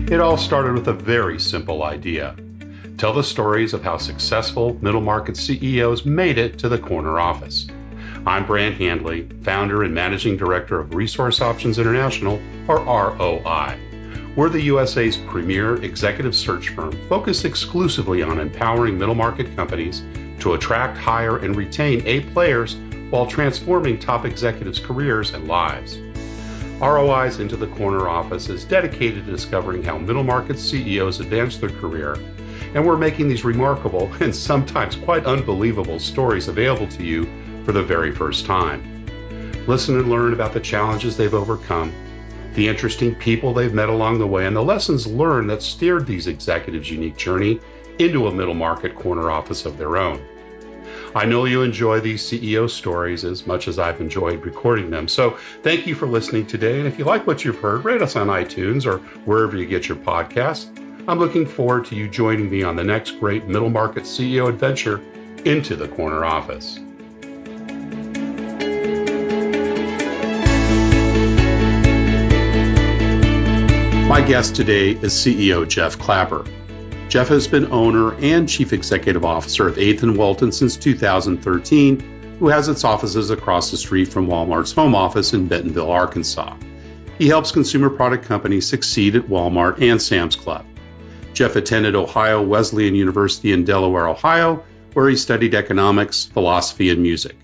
It all started with a very simple idea. Tell the stories of how successful middle market CEOs made it to the corner office. I'm Brant Handley, founder and managing director of Resource Options International, or ROI. We're the USA's premier executive search firm focused exclusively on empowering middle market companies to attract, hire, and retain A players while transforming top executives' careers and lives. ROI's Into the Corner office is dedicated to discovering how middle market CEOs advance their career, and we're making these remarkable and sometimes quite unbelievable stories available to you for the very first time. Listen and learn about the challenges they've overcome, the interesting people they've met along the way, and the lessons learned that steered these executives' unique journey into a middle market corner office of their own. I know you enjoy these CEO stories as much as I've enjoyed recording them. So thank you for listening today. And if you like what you've heard, rate us on iTunes or wherever you get your podcasts. I'm looking forward to you joining me on the next great middle market CEO adventure into the corner office. My guest today is CEO Jeff Clapper. Jeff has been owner and chief executive officer of 8th Walton since 2013, who has its offices across the street from Walmart's home office in Bentonville, Arkansas. He helps consumer product companies succeed at Walmart and Sam's Club. Jeff attended Ohio Wesleyan University in Delaware, Ohio, where he studied economics, philosophy, and music.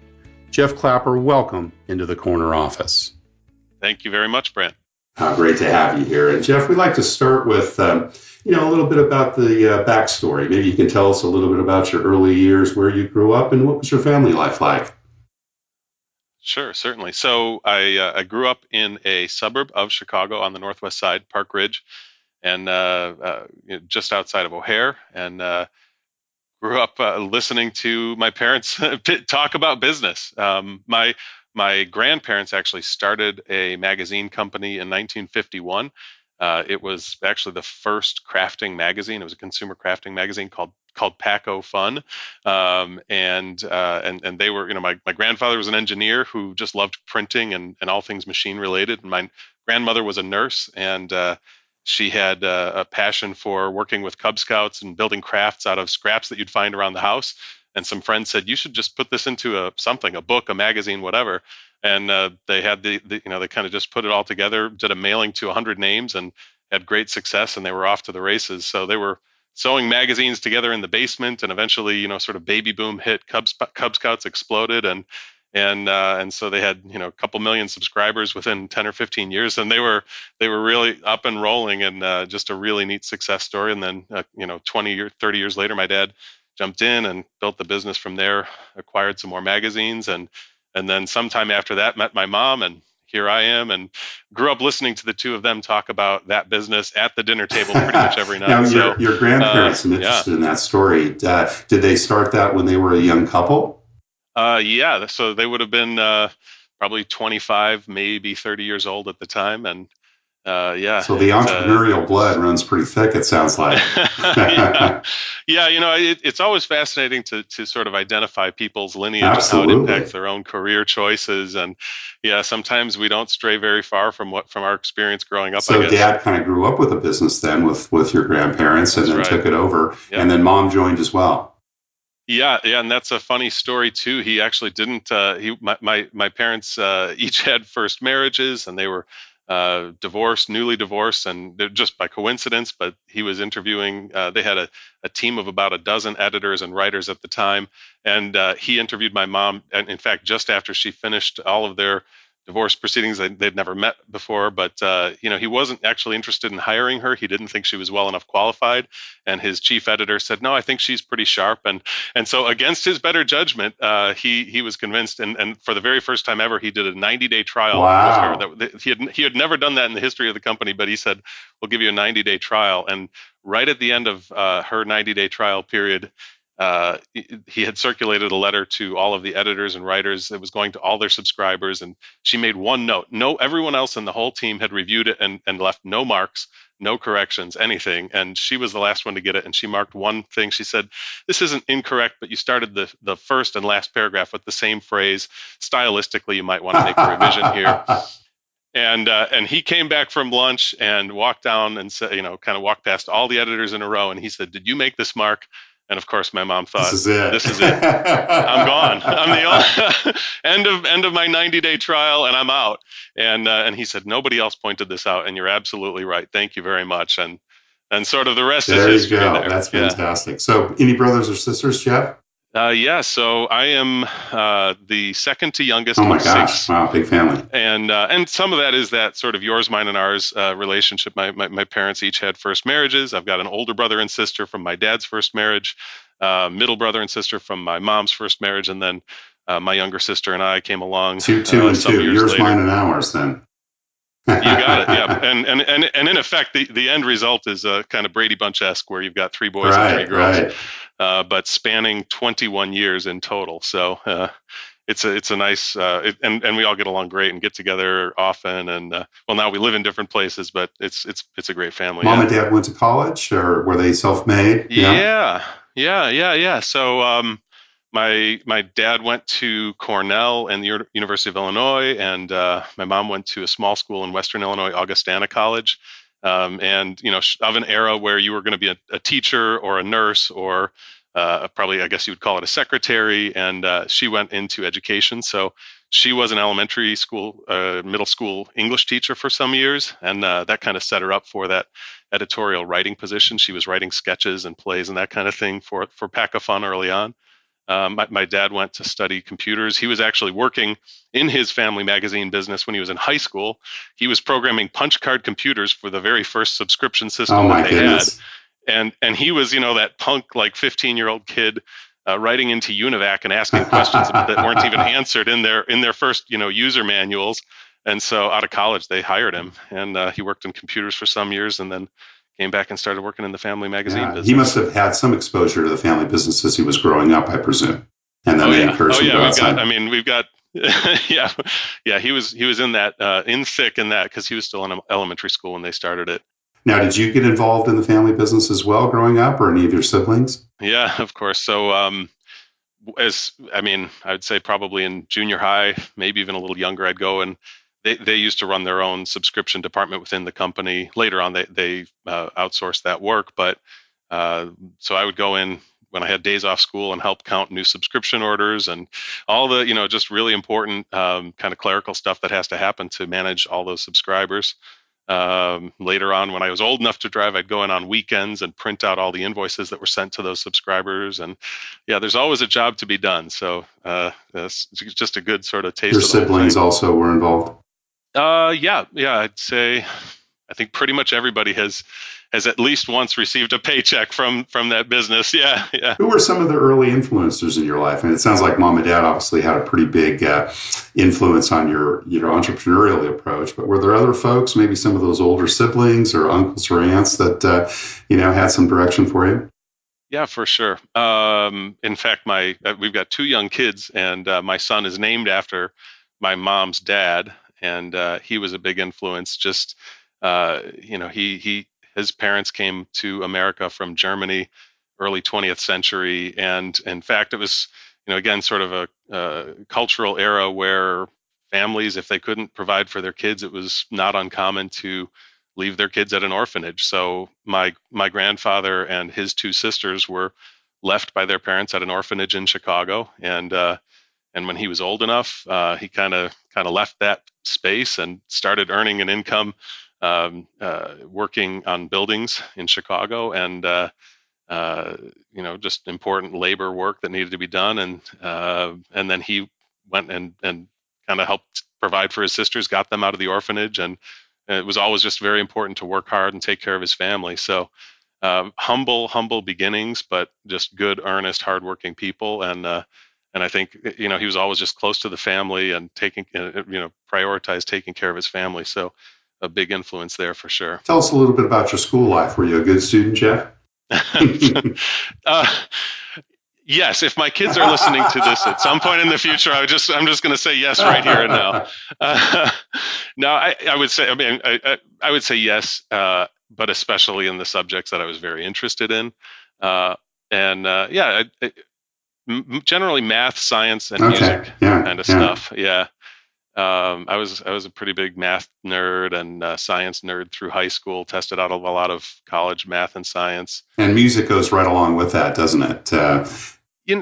Jeff Clapper, welcome into the corner office. Thank you very much, Brent. Great to have you here. And Jeff, we'd like to start with, a little bit about the backstory. Maybe you can tell us a little bit about your early years, where you grew up, and what was your family life like? Sure, certainly. So I grew up in a suburb of Chicago on the northwest side, Park Ridge, and just outside of O'Hare, and grew up listening to my parents talk about business. My grandparents actually started a magazine company in 1951. It was actually the first crafting magazine. It was a consumer crafting magazine called Paco Fun, and they were, my grandfather was an engineer who just loved printing and all things machine related. And my grandmother was a nurse, and she had a passion for working with Cub Scouts and building crafts out of scraps that you'd find around the house. And some friends said, you should just put this into a book, a magazine, whatever. And they had they kind of just put it all together, did a mailing to 100 names and had great success, and they were off to the races. So they were sewing magazines together in the basement, and eventually, sort of baby boom hit, Cub Scouts exploded, and so they had, a couple million subscribers within 10 or 15 years, and they were really up and rolling, and just a really neat success story. And then 20 or 30 years later, my dad jumped in and built the business from there, acquired some more magazines, and then sometime after that met my mom, and here I am, and grew up listening to the two of them talk about that business at the dinner table pretty much every night. Now, your grandparents, I'm interested in that story. Did they start that when they were a young couple? Yeah, so they would have been probably 25, maybe 30 years old at the time, and So the entrepreneurial blood runs pretty thick, it sounds like. It's always fascinating to sort of identify people's lineage. Absolutely. And how it impacts their own career choices. And sometimes we don't stray very far from our experience growing up. So Dad kind of grew up with a business then with your grandparents, and then took it over, and then Mom joined as well. Yeah, and that's a funny story too. He actually didn't. My parents each had first marriages, and they were newly divorced, and just by coincidence, but he was interviewing, they had a team of about a dozen editors and writers at the time, and he interviewed my mom, and in fact, just after she finished all of their divorce proceedings. They'd never met before, but he wasn't actually interested in hiring her. He didn't think she was well enough qualified, and his chief editor said, "No, I think she's pretty sharp." And so, against his better judgment, he was convinced. And for the very first time ever, he did a 90-day trial with her. He had never done that in the history of the company, but he said, "We'll give you a 90-day trial." And right at the end of her 90-day trial period, he had circulated a letter to all of the editors and writers that was going to all their subscribers, and she made one note. Everyone else in the whole team had reviewed it and left no marks, no corrections, anything, and she was the last one to get it, and she marked one thing. She said, "This isn't incorrect, but you started the first and last paragraph with the same phrase. Stylistically, you might want to make a revision here." And he came back from lunch and walked down and said, kind of walked past all the editors in a row, and he said, "Did you make this, Mark?" And of course, my mom This thought, is it. "This is it. I'm gone. I'm the end of my 90-day trial, and I'm out." And he said, "Nobody else pointed this out, and you're absolutely right. Thank you very much." And sort of the rest is There you history go. there. That's Yeah. fantastic. So, any brothers or sisters, Jeff? Yeah, so I am the second to youngest Oh my of gosh! six. Wow, big family. And some of that is that sort of yours, mine, and ours relationship. My parents each had first marriages. I've got an older brother and sister from my dad's first marriage, middle brother and sister from my mom's first marriage, and then my younger sister and I came along Two and some two. years Yours, later. mine, and ours. Then. You got it. Yeah, and in effect, the end result is kind of Brady Bunch-esque, where you've got three boys and three girls, but spanning 21 years in total. So it's a nice and we all get along great and get together often. And well, now we live in different places, but it's a great family. Mom and Dad went to college, or were they self-made? Yeah. So my dad went to Cornell and the University of Illinois, and my mom went to a small school in Western Illinois, Augustana College. And of an era where you were going to be a teacher or a nurse or probably, I guess you would call it, a secretary. And she went into education, so she was an elementary school, middle school English teacher for some years, and that kind of set her up for that editorial writing position. She was writing sketches and plays and that kind of thing for Pack of Fun early on. My dad went to study computers. He was actually working in his family magazine business when he was in high school. He was programming punch card computers for the very first subscription system that they had. And he was, that punk, like 15-year-old kid writing into UNIVAC and asking questions that weren't even answered in their first, user manuals. And so out of college, they hired him, and he worked in computers for some years, and then came back and started working in the family magazine business. He must have had some exposure to the family business as he was growing up, I presume. And then they encouraged him to go outside. We've got he was in that in thick in that, because he was still in elementary school when they started it. Now, did you get involved in the family business as well growing up, or any of your siblings? Yeah, of course. So I would say probably in junior high, maybe even a little younger, I'd go, and they used to run their own subscription department within the company. Later on, they outsourced that work. But so I would go in when I had days off school and help count new subscription orders and all the, just really important kind of clerical stuff that has to happen to manage all those subscribers. Later on, when I was old enough to drive, I'd go in on weekends and print out all the invoices that were sent to those subscribers. And there's always a job to be done. So that's just a good sort of taste. Your siblings also were involved? I'd say I think pretty much everybody has at least once received a paycheck from that business. Yeah. Who were some of the early influencers in your life? And it sounds like mom and dad obviously had a pretty big influence on your entrepreneurial approach. But were there other folks, maybe some of those older siblings or uncles or aunts that had some direction for you? Yeah, for sure. In fact, we've got two young kids, and my son is named after my mom's dad, and he was a big influence. Just his parents came to America from Germany, early 20th century, and in fact, it was again sort of a cultural era where families, if they couldn't provide for their kids, it was not uncommon to leave their kids at an orphanage. So my grandfather and his two sisters were left by their parents at an orphanage in Chicago, and when he was old enough, he kind of left that space and started earning an income working on buildings in Chicago, and just important labor work that needed to be done, and then he went and kind of helped provide for his sisters, got them out of the orphanage, and it was always just very important to work hard and take care of his family. So humble beginnings, but just good, earnest, hardworking people. And I think, he was always just close to the family and prioritized taking care of his family. So a big influence there for sure. Tell us a little bit about your school life. Were you a good student, Jeff? Yes, if my kids are listening to this at some point in the future, I'm just going to say yes right here and now. No, I would say, I would say yes, but especially in the subjects that I was very interested in, generally math, science, and music kind of stuff. Yeah, I was a pretty big math nerd and science nerd through high school. Tested out of a lot of college math and science. And music goes right along with that, doesn't it?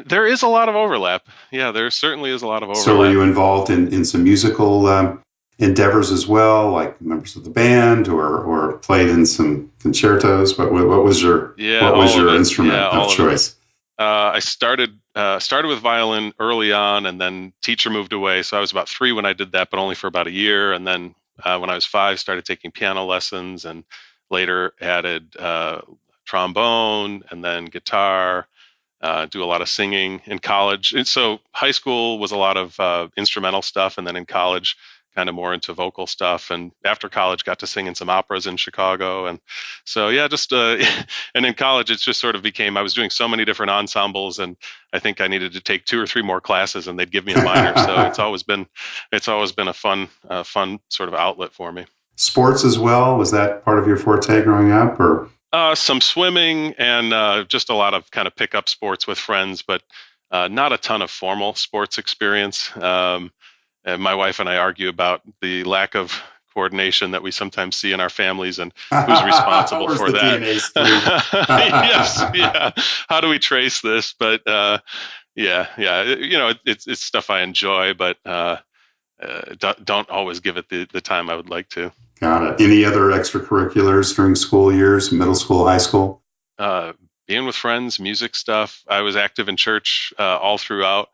There is a lot of overlap. Yeah, there certainly is a lot of So were overlap. you involved in some musical endeavors as well, like members of the band, or played in some concertos? What was your Yeah, what was all of your it. instrument Yeah, of all of it. choice? I started with violin early on, and then teacher moved away. So I was about 3 when I did that, but only for about a year. And then when I was 5, started taking piano lessons, and later added trombone, and then guitar. Do a lot of singing in college. And so high school was a lot of instrumental stuff, and then in college, kind of more into vocal stuff. And after college, got to sing in some operas in Chicago. And so yeah, just and in college, it just sort of became I was doing so many different ensembles, and I think I needed to take 2 or 3 more classes, and they'd give me a minor. So it's always been a fun sort of outlet for me. Sports as well, was that part of your forte growing up, or? Some swimming and just a lot of kind of pickup sports with friends, but not a ton of formal sports experience. And my wife and I argue about the lack of coordination that we sometimes see in our families and who's responsible Where's for the that. DNA stream? Yes, yeah. How do we trace this? But yeah. It's stuff I enjoy, but don't always give it the time I would like to. Got it. Any other extracurriculars during school years, middle school, high school? Uh, Being with friends, music stuff. I was active in church all throughout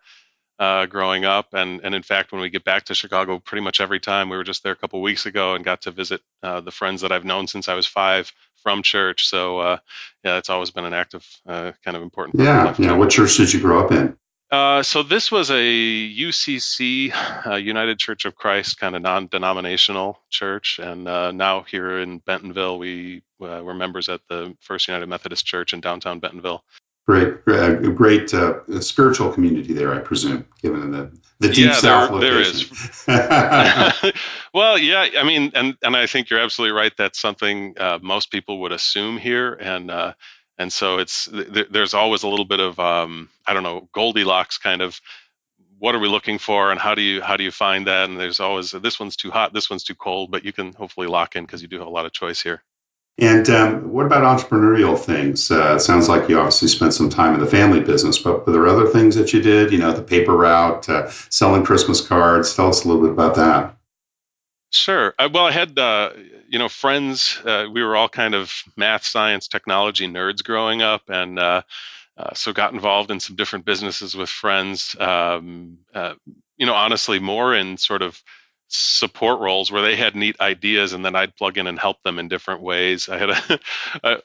growing up, and in fact, when we get back to Chicago, pretty much every time we were just there a couple weeks ago and got to visit the friends that I've known since I was 5 from church. So yeah, it's always been an active, kind of important part of my Yeah, life yeah. too. What church did you grow up in? So this was a UCC, United Church of Christ, kind of non-denominational church, and now here in Bentonville, we're members at the First United Methodist Church in downtown Bentonville. Great spiritual community there, I presume, given the deep Yeah, South there is. location. Well, yeah, I mean, and I think you're absolutely right. That's something most people would assume here, and so there's always a little bit of I don't know, Goldilocks kind of what are we looking for, and how do you find that? And there's always this one's too hot, this one's too cold, but you can hopefully lock in because you do have a lot of choice here. And what about entrepreneurial things? It sounds like you obviously spent some time in the family business, but were there other things that you did? You know, the paper route, selling Christmas cards. Tell us a little bit about that. Sure. Well, I had friends. We were all kind of math, science, technology nerds growing up, and so got involved in some different businesses with friends. Honestly, more in sort of support roles where they had neat ideas, and then I'd plug in and help them in different ways. I had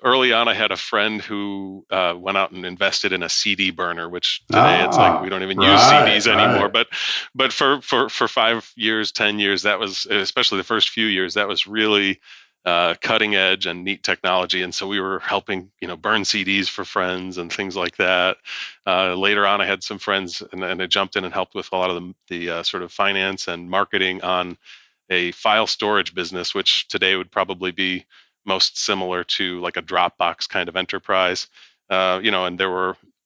early on, I had a friend who went out and invested in a CD burner, which today it's like we Ah, don't even use right, CDs anymore. right. But for 5 years, 10 years, that was especially the first few years, that was really cutting edge and neat technology. And so we were helping, burn CDs for friends and things like that. Later on, I had some friends, and I jumped in and helped with a lot of the sort of finance and marketing on a file storage business, which today would probably be most similar to like a Dropbox kind of enterprise. And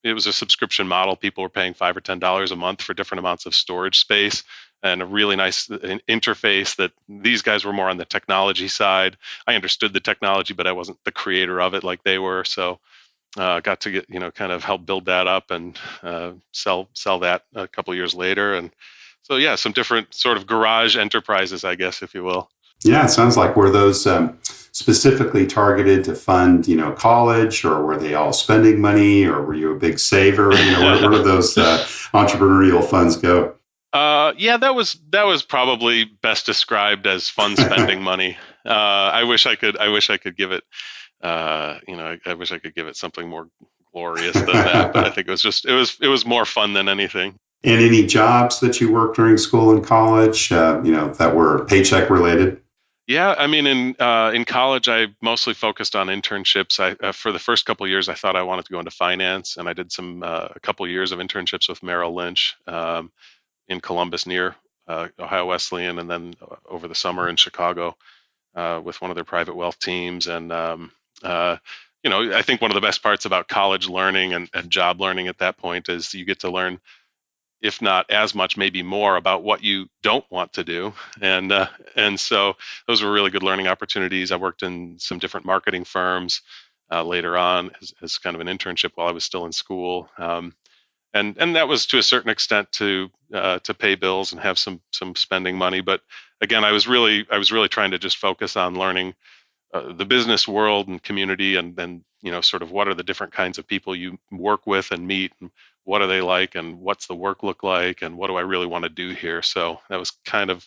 it was a subscription model. People were paying $5 or $10 a month for different amounts of storage space and a really nice interface. That these guys were more on the technology side. I understood the technology, but I wasn't the creator of it like they were. So got to get kind of help build that up and sell that a couple of years later. And so yeah, some different sort of garage enterprises, I guess, if you will. Yeah, it sounds like were those specifically targeted to fund, college, or were they all spending money, or were you a big saver? Where do those entrepreneurial funds go? Yeah, that was probably best described as fun spending money. I wish I could give it. I wish I could give it something more glorious than that. But I think it was more fun than anything. And any jobs that you worked during school and college, that were paycheck related? Yeah, I mean, in college, I mostly focused on internships. For the first couple of years, I thought I wanted to go into finance, and I did a couple of years of internships with Merrill Lynch in Columbus near Ohio Wesleyan, and then over the summer in Chicago with one of their private wealth teams. And I think one of the best parts about college learning and job learning at that point is you get to learn if not as much, maybe more about what you don't want to do. And so those were really good learning opportunities. I worked in some different marketing firms later on as kind of an internship while I was still in school. And that was to a certain extent to pay bills and have some spending money. But again, I was really trying to just focus on learning the business world and community, and then sort of what are the different kinds of people you work with and meet, and what are they like, and what's the work look like, and what do I really want to do here. So that was kind of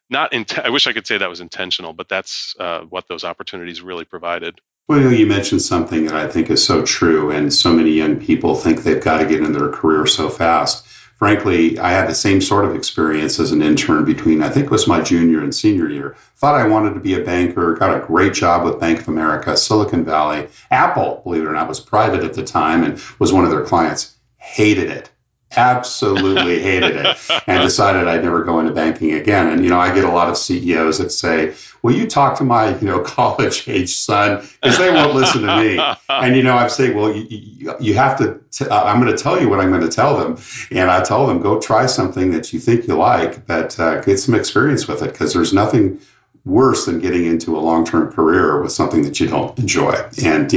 not I wish I could say that was intentional, but that's what those opportunities really provided. Well, you mentioned something that I think is so true, and so many young people think they've got to get in their career so fast. Frankly, I had the same sort of experience as an intern between, I think it was my junior and senior year. Thought I wanted to be a banker, got a great job with Bank of America, Silicon Valley. Apple, believe it or not, was private at the time and was one of their clients. Hated it. Absolutely hated it, and decided I'd never go into banking again. And, I get a lot of CEOs that say, will you talk to my, college age son? Because they won't listen to me. And, I say, well, you have to, I'm going to tell you what I'm going to tell them. And I tell them, go try something that you think you like, but get some experience with it, because there's nothing worse than getting into a long-term career with something that you don't enjoy. And,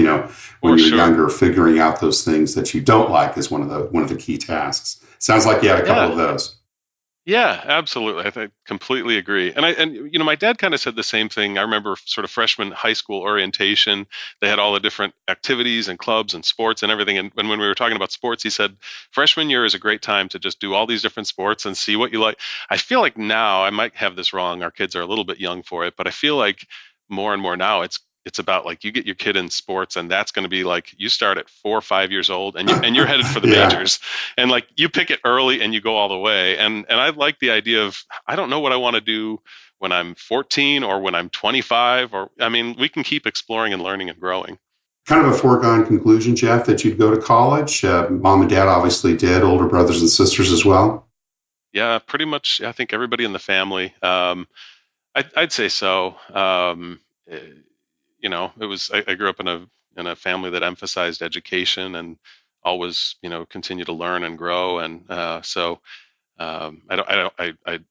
when you're younger, figuring out those things that you don't like is one of the key tasks. Sounds like you had a couple of those. Yeah, absolutely. I completely agree. And my dad kind of said the same thing. I remember sort of freshman high school orientation. They had all the different activities and clubs and sports and everything. And when we were talking about sports, he said freshman year is a great time to just do all these different sports and see what you like. I feel like now, I might have this wrong, our kids are a little bit young for it, but I feel like more and more now it's about like you get your kid in sports, and that's going to be like you start at 4 or 5 years old, and you're headed for the majors, and like you pick it early and you go all the way. And I like the idea of, I don't know what I want to do when I'm 14 or when I'm 25, or we can keep exploring and learning and growing. Kind of a foregone conclusion, Jeff, that you'd go to college. Mom and dad obviously did, older brothers and sisters as well. Yeah, pretty much. I think everybody in the family. I'd say so. It was, I grew up in a family that emphasized education and always, continue to learn and grow. And so I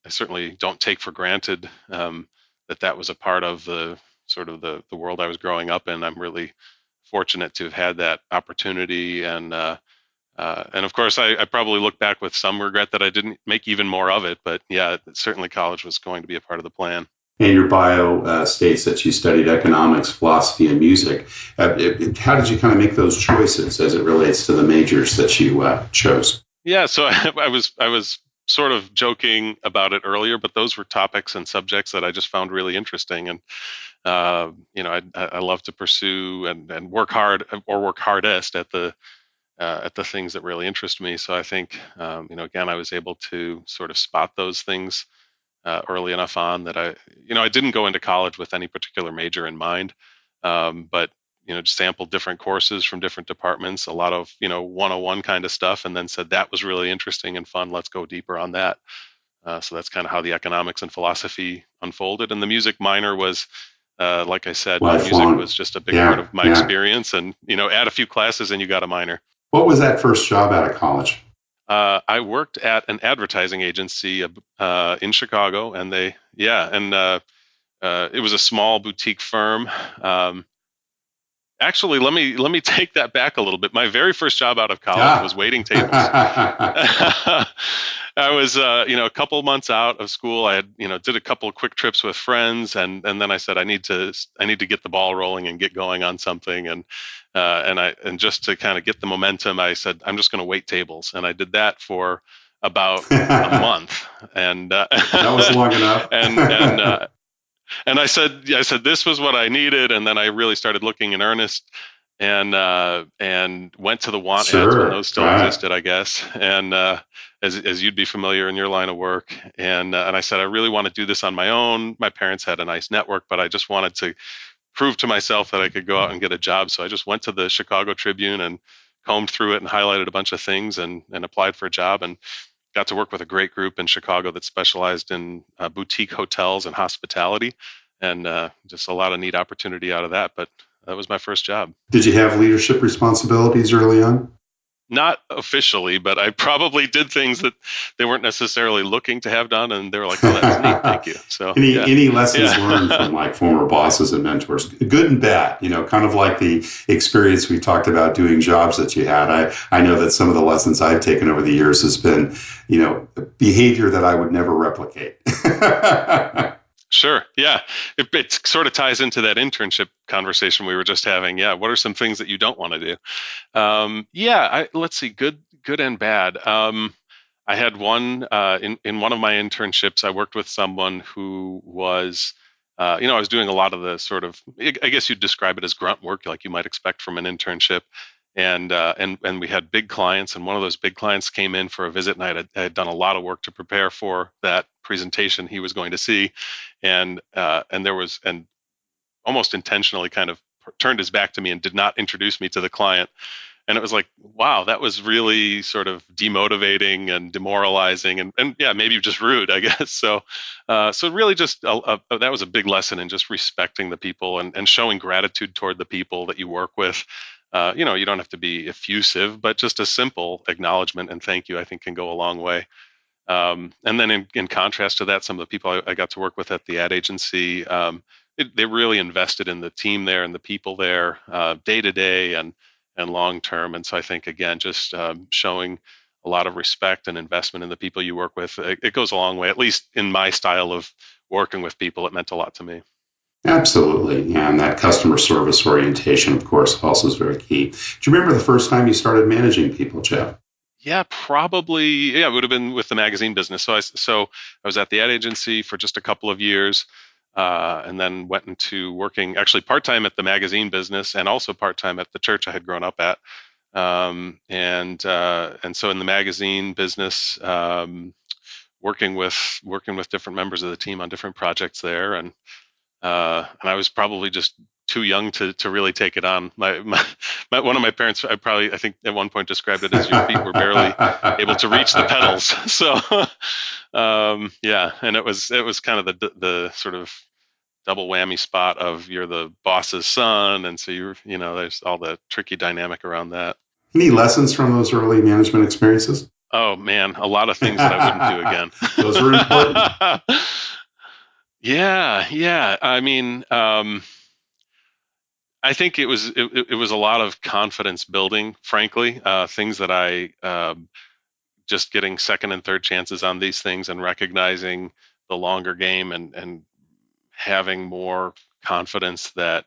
certainly don't take for granted that was a part of the sort of the world I was growing up in. I'm really fortunate to have had that opportunity. And of course, I probably look back with some regret that I didn't make even more of it. But yeah, certainly college was going to be a part of the plan. And your bio states that you studied economics, philosophy, and music. How did you kind of make those choices as it relates to the majors that you chose? Yeah, so I was sort of joking about it earlier, but those were topics and subjects that I just found really interesting, and I love to pursue and work hard, or work hardest at the things that really interest me. So I think again, I was able to sort of spot those things early enough on that I didn't go into college with any particular major in mind, but just sampled different courses from different departments, a lot of 101 kind of stuff, and then said that was really interesting and fun. Let's go deeper on that. So that's kind of how the economics and philosophy unfolded. And the music minor was, like I said, music was just a big part of my experience. And add a few classes and you got a minor. What was that first job out of college? I worked at an advertising agency in Chicago, and it was a small boutique firm. Actually, let me take that back a little bit. My very first job out of college was waiting tables. I was, a couple of months out of school. I had, did a couple of quick trips with friends, and then I said I need to get the ball rolling and get going on something, and just to kind of get the momentum, I said I'm just going to wait tables, and I did that for about a month, and that was long enough. And I said this was what I needed, and then I really started looking in earnest, and went to the want ads when those still existed, I guess, and as you'd be familiar in your line of work, and I said I really want to do this on my own. My parents had a nice network, but I just wanted to prove to myself that I could go out and get a job. So I just went to the Chicago Tribune and combed through it and highlighted a bunch of things and applied for a job, and got to work with a great group in Chicago that specialized in boutique hotels and hospitality, and just a lot of neat opportunity out of that. But that was my first job. Did you have leadership responsibilities early on? Not officially, but I probably did things that they weren't necessarily looking to have done, and they were like, "Oh, that's neat, thank you." So, any lessons learned yeah, from like former bosses and mentors, good and bad, kind of like the experience we talked about doing jobs that you had. I know that some of the lessons I've taken over the years has been, behavior that I would never replicate. sure, yeah. It sort of ties into that internship conversation we were just having. Yeah, what are some things that you don't want to do? Let's see, good and bad. I had one in one of my internships. I worked with someone who was, I was doing a lot of the sort of, I guess you'd describe it as grunt work, like you might expect from an internship. And we had big clients, and one of those big clients came in for a visit, and I had done a lot of work to prepare for that presentation he was going to see, and almost intentionally kind of turned his back to me and did not introduce me to the client. And it was like, wow, that was really sort of demotivating and demoralizing, and yeah, maybe just rude, I guess. So really, just that was a big lesson in just respecting the people and showing gratitude toward the people that you work with. You don't have to be effusive, but just a simple acknowledgement and thank you, I think, can go a long way. And then in contrast to that, some of the people I got to work with at the ad agency, they really invested in the team there and the people there, day to day and long term. And so I think, again, just showing a lot of respect and investment in the people you work with, it goes a long way. At least in my style of working with people, it meant a lot to me. Absolutely. And that customer service orientation, of course, also is very key. Do you remember the first time you started managing people, Jeff? Yeah, probably. Yeah, it would have been with the magazine business. So I was at the ad agency for just a couple of years, and then went into working actually part time at the magazine business and also part time at the church I had grown up at. And so in the magazine business, working with different members of the team on different projects there, and I was probably just too young to really take it on. One of my parents, I think at one point described it as your feet were barely able to reach the pedals. So yeah, and it was kind of the sort of double whammy spot of you're the boss's son, and so there's all the tricky dynamic around that. Any lessons from those early management experiences? Oh man, a lot of things that I wouldn't do again. Those are important. Yeah. I mean, I think it was a lot of confidence building, frankly. Things that I just getting second and third chances on these things and recognizing the longer game and having more confidence that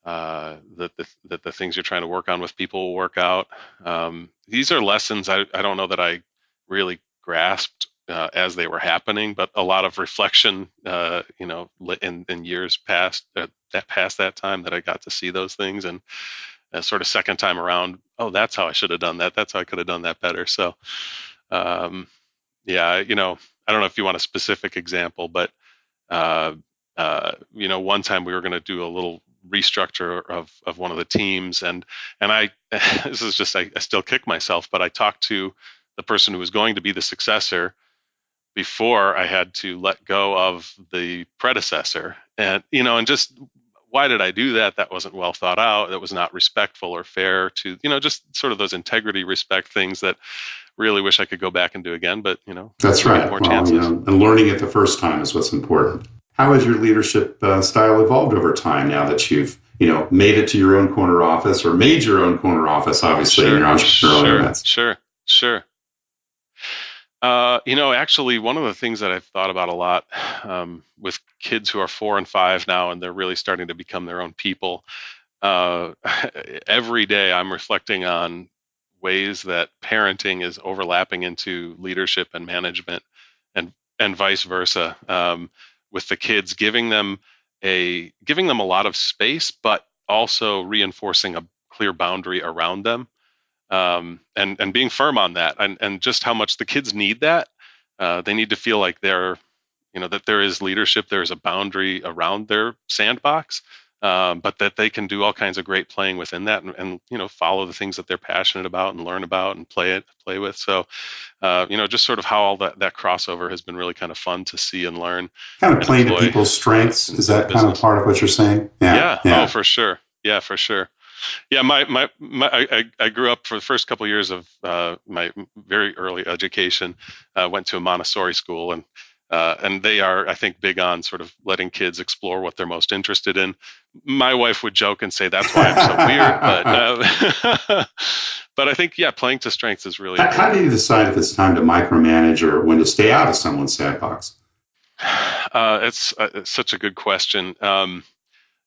that the things you're trying to work on with people will work out. These are lessons I don't know that I really grasped as they were happening, but a lot of reflection, in years past that time that I got to see those things, and sort of second time around, oh, that's how I should have done that. That's how I could have done that better. So, yeah, I don't know if you want a specific example, but one time we were going to do a little restructure of one of the teams, and I this is just I still kick myself, but I talked to the person who was going to be the successor before I had to let go of the predecessor, and just why did I do that? That wasn't well thought out. That was not respectful or fair to, just sort of those integrity, respect things that really wish I could go back and do again, but that's right. More chances. And learning it the first time is what's important. How has your leadership style evolved over time now that you've made it to your own corner office or made your own corner office, obviously, in your entrepreneurial events? Sure. Actually, one of the things that I've thought about a lot with kids who are 4 and 5 now, and they're really starting to become their own people, every day I'm reflecting on ways that parenting is overlapping into leadership and management, and vice versa, with the kids, giving them a lot of space, but also reinforcing a clear boundary around them, and being firm on that, and just how much the kids need that. They need to feel like that there is leadership, there is a boundary around their sandbox, but that they can do all kinds of great playing within that, and follow the things that they're passionate about and learn about and play with. So, just sort of how all that crossover has been really kind of fun to see and learn. Kind of playing to people's strengths. Is that kind of part of what you're saying? Yeah. Oh, for sure. Yeah, for sure. Yeah, I grew up for the first couple of years of my very early education. Went to a Montessori school, and they are, I think, big on sort of letting kids explore what they're most interested in. My wife would joke and say that's why I'm so weird, but but I think, yeah, playing to strengths is really How important. do you decide if it's time to micromanage or when to stay out of someone's sandbox? It's such a good question. Some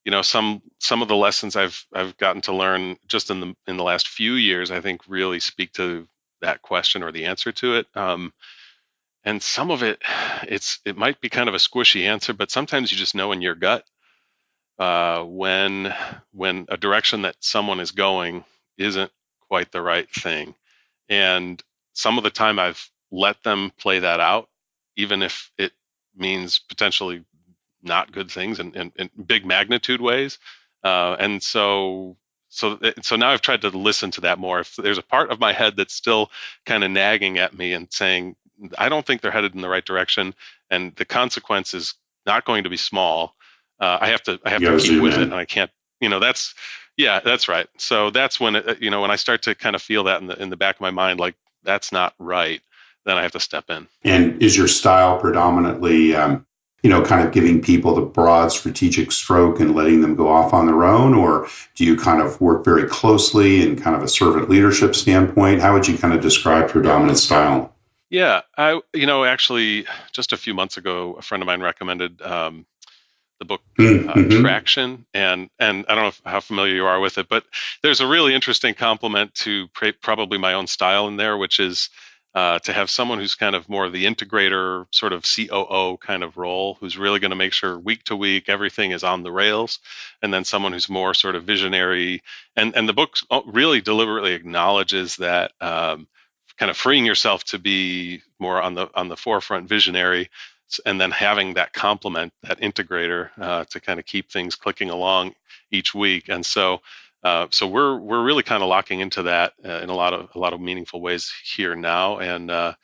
of the lessons I've gotten to learn just in the last few years, I think, really speak to that question or the answer to it. And some of it might be kind of a squishy answer, but sometimes you just know in your gut when a direction that someone is going isn't quite the right thing. And some of the time I've let them play that out, even if it means potentially not good things in big magnitude ways. And so now I've tried to listen to that more. If there's a part of my head that's still kind of nagging at me and saying, I don't think they're headed in the right direction, and the consequence is not going to be small. I have to You got to keep zoom with it, and in. I can't. That's yeah, that's right. So that's when when I start to kind of feel that in the back of my mind, like that's not right, then I have to step in. And is your style predominantly, kind of giving people the broad strategic stroke and letting them go off on their own? Or do you kind of work very closely in kind of a servant leadership standpoint? How would you kind of describe your dominant style? Yeah, actually, just a few months ago, a friend of mine recommended the book Mm-hmm. Traction, and I don't know how familiar you are with it, but there's a really interesting complement to probably my own style in there, which is to have someone who's kind of more of the integrator, sort of COO kind of role, who's really going to make sure week to week everything is on the rails, and then someone who's more sort of visionary. And the book really deliberately acknowledges that. Kind of freeing yourself to be more on the forefront visionary, and then having that complement, that integrator, to kind of keep things clicking along each week. And so we're really kind of locking into that in a lot of meaningful ways here now. And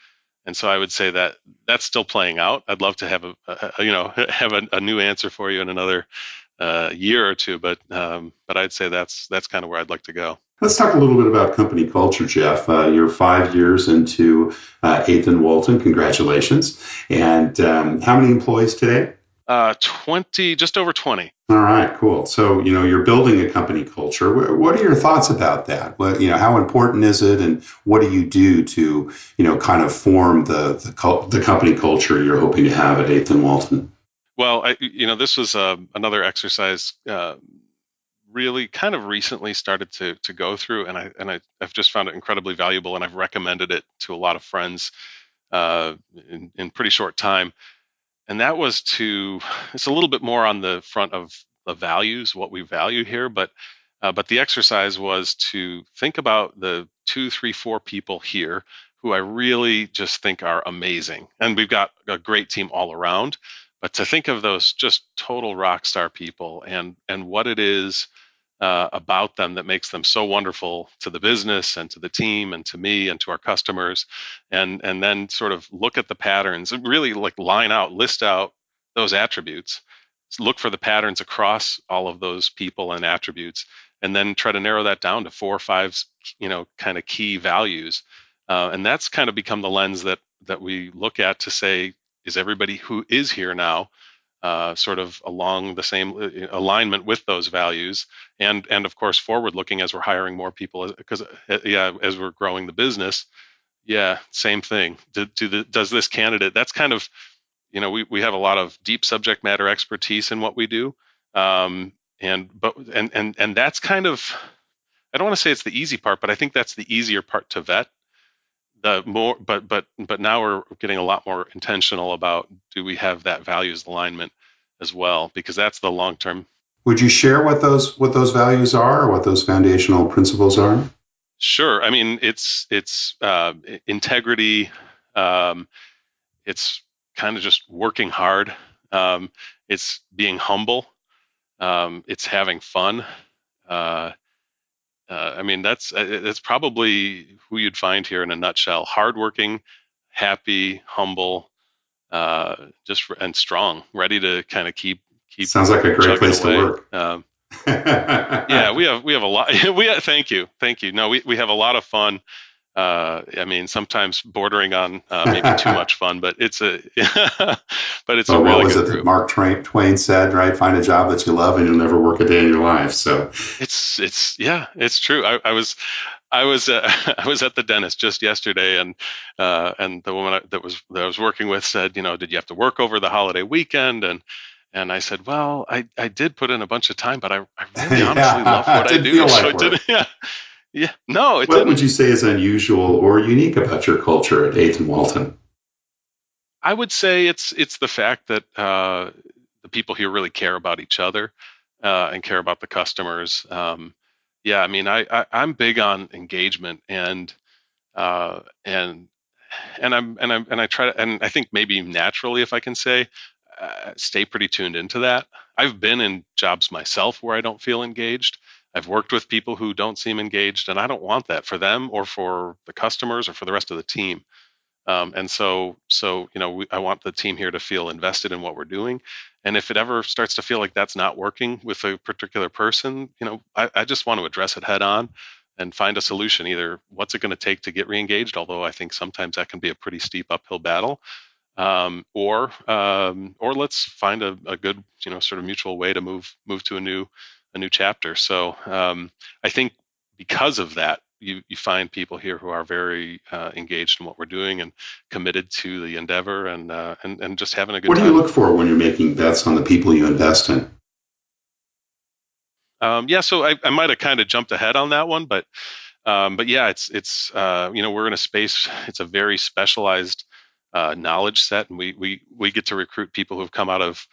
so I would say that that's still playing out. I'd love to have have a new answer for you in another year or two, but I'd say that's kind of where I'd like to go. Let's talk a little bit about company culture, Jeff. You're 5 years into 8th and Walton. Congratulations. And how many employees today? 20, just over 20. All right, cool. So, you're building a company culture. What are your thoughts about that? How important is it, and what do you do to, kind of form the company culture you're hoping to have at 8th and Walton? Well, this was another exercise really kind of recently started to go through, and I've just found it incredibly valuable, and I've recommended it to a lot of friends in pretty short time. And that was it's a little bit more on the front of the values, what we value here, but the exercise was to think about the 2, 3, 4 people here who I really just think are amazing, and we've got a great team all around. But to think of those just total rock star people, and what it is about them that makes them so wonderful to the business and to the team and to me and to our customers, and then sort of look at the patterns and really like list out those attributes, look for the patterns across all of those people and attributes, and then try to narrow that down to 4 or 5 kind of key values. And that's kind of become the lens that we look at to say, is everybody who is here now sort of along the same alignment with those values, and of course forward looking as we're hiring more people, because yeah, as we're growing the business, yeah, same thing. Does this candidate, that's kind of, we have a lot of deep subject matter expertise in what we do, and that's kind of, I don't want to say it's the easy part, but I think that's the easier part to vet. The more but now we're getting a lot more intentional about, do we have that values alignment as well, because that's the long term. Would you share what those values are, or what those foundational principles are? Sure. I mean, it's integrity. um, it's kind of just working hard. It's being humble. It's having fun. uh, I mean, that's probably who you'd find here in a nutshell: hardworking, happy, humble, just and strong, ready to kind of keep Sounds like a great chugging place to away. work. Yeah, we have a lot. Thank you. No, we have a lot of fun. I mean, sometimes bordering on maybe too much fun, but it's a but it's a Well, what really was good it that group. Mark Twain said, right? Find a job that you love and you'll never work a day in your life. So, It's yeah, it's true. I was I was at the dentist just yesterday, and the woman that I was working with said, did you have to work over the holiday weekend? And I said, well, I did put in a bunch of time, but I really honestly love yeah, what it I didn't do. feel So like it work. didn't. Yeah, yeah. No, it What would didn't. you say is unusual or unique about your culture at 8th and Walton? I would say it's the fact that the people here really care about each other and care about the customers. Yeah, I mean, I'm big on engagement uh, and and I try to, and I think maybe naturally, if I can say, stay pretty tuned into that. I've been in jobs myself where I don't feel engaged. I've worked with people who don't seem engaged, and I don't want that for them or for the customers or for the rest of the team. And so I want the team here to feel invested in what we're doing. And if it ever starts to feel like that's not working with a particular person, I just want to address it head on and find a solution. Either what's it going to take to get reengaged, although I think sometimes that can be a pretty steep uphill battle, or let's find a good, sort of mutual way to move to a new chapter. So I think because of that, you find people here who are very engaged in what we're doing and committed to the endeavor, and just having a good What do you time. look for when you're making bets on the people you invest in? Yeah, so I might have kind of jumped ahead on that one, but yeah, it's we're in a space. It's a very specialized knowledge set, and we get to recruit people who've come out of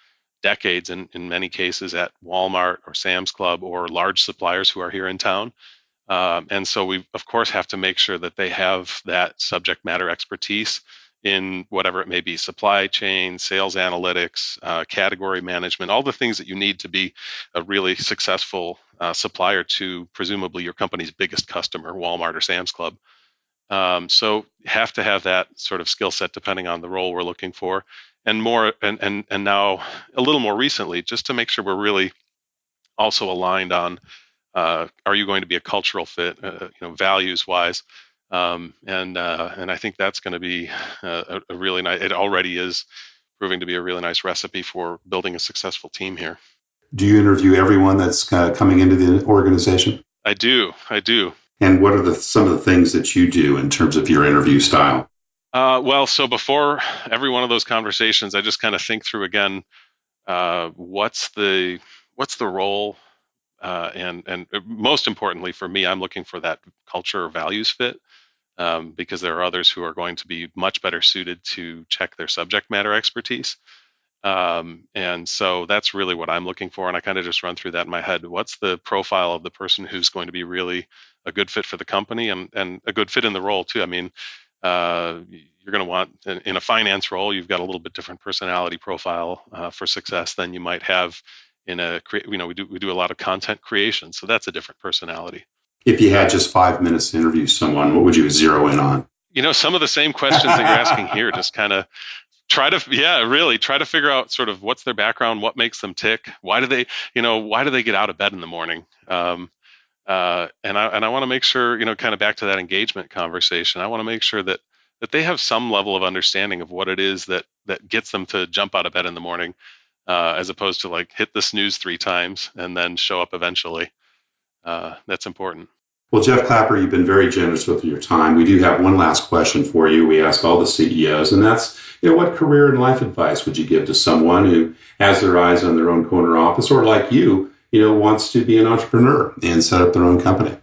decades, in many cases, at Walmart or Sam's Club or large suppliers who are here in town. And so we, of course, have to make sure that they have that subject matter expertise in whatever it may be: supply chain, sales analytics, category management, all the things that you need to be a really successful supplier to presumably your company's biggest customer, Walmart or Sam's Club. So you have to have that sort of skill set depending on the role we're looking for. And more, and now a little more recently, just to make sure we're really also aligned on, are you going to be a cultural fit, values wise? And I think that's going to be a really nice. It already is proving to be a really nice recipe for building a successful team here. Do you interview everyone that's coming into the organization? I do. And what are some of the things that you do in terms of your interview style? Well, so before every one of those conversations, I just kind of think through again, what's the role, and most importantly for me, I'm looking for that culture or values fit, because there are others who are going to be much better suited to check their subject matter expertise. And so that's really what I'm looking for. And I kind of just run through that in my head. What's the profile of the person who's going to be really a good fit for the company, and a good fit in the role too? I mean, you're going to want in a finance role, you've got a little bit different personality profile for success than you might have in we do a lot of content creation, so that's a different personality. If you had just 5 minutes to interview someone, what would you zero in on? Some of the same questions that you're asking here, just kind of really try to figure out sort of what's their background, what makes them tick, why do they get out of bed in the morning. And I want to make sure, kind of back to that engagement conversation, I want to make sure that they have some level of understanding of what it is that gets them to jump out of bed in the morning, as opposed to like hit the snooze 3 times and then show up eventually. That's important. Well, Jeff Clapper, you've been very generous with your time. We do have one last question for you. We ask all the CEOs, and that's, what career and life advice would you give to someone who has their eyes on their own corner office, or like wants to be an entrepreneur and set up their own company?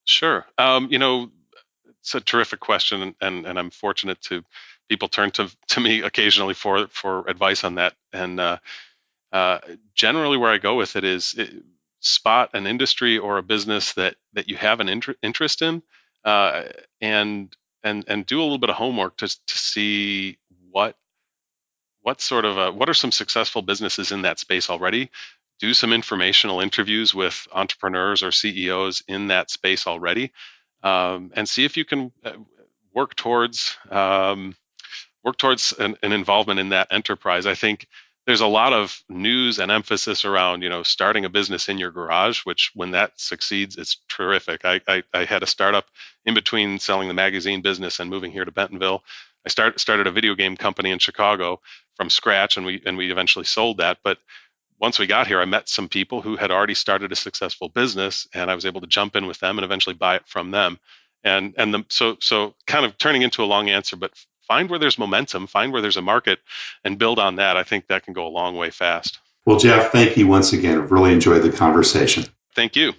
Sure. It's a terrific question, and I'm fortunate to people turn to me occasionally for advice on that. And generally, where I go with it is, spot an industry or a business that you have an interest in, uh, and and do a little bit of homework to see what are some successful businesses in that space already. Do some informational interviews with entrepreneurs or CEOs in that space already, and see if you can work towards an involvement in that enterprise. I think there's a lot of news and emphasis around, starting a business in your garage, which when that succeeds, it's terrific. I had a startup in between selling the magazine business and moving here to Bentonville. I started a video game company in Chicago from scratch, and we eventually sold that. But once we got here, I met some people who had already started a successful business, and I was able to jump in with them and eventually buy it from them. So kind of turning into a long answer, but find where there's momentum, find where there's a market, and build on that. I think that can go a long way fast. Well, Jeff, thank you once again. I've really enjoyed the conversation. Thank you.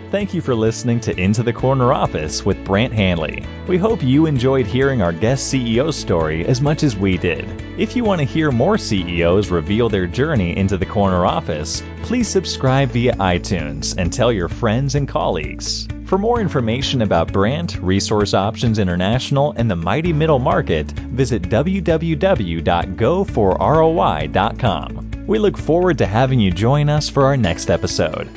Thank you for listening to Into the Corner Office with Brant Hanley. We hope you enjoyed hearing our guest CEO story as much as we did. If you want to hear more CEOs reveal their journey into the corner office, please subscribe via iTunes and tell your friends and colleagues. For more information about Brant, Resource Options International, and the mighty middle market, visit www.goforroi.com. We look forward to having you join us for our next episode.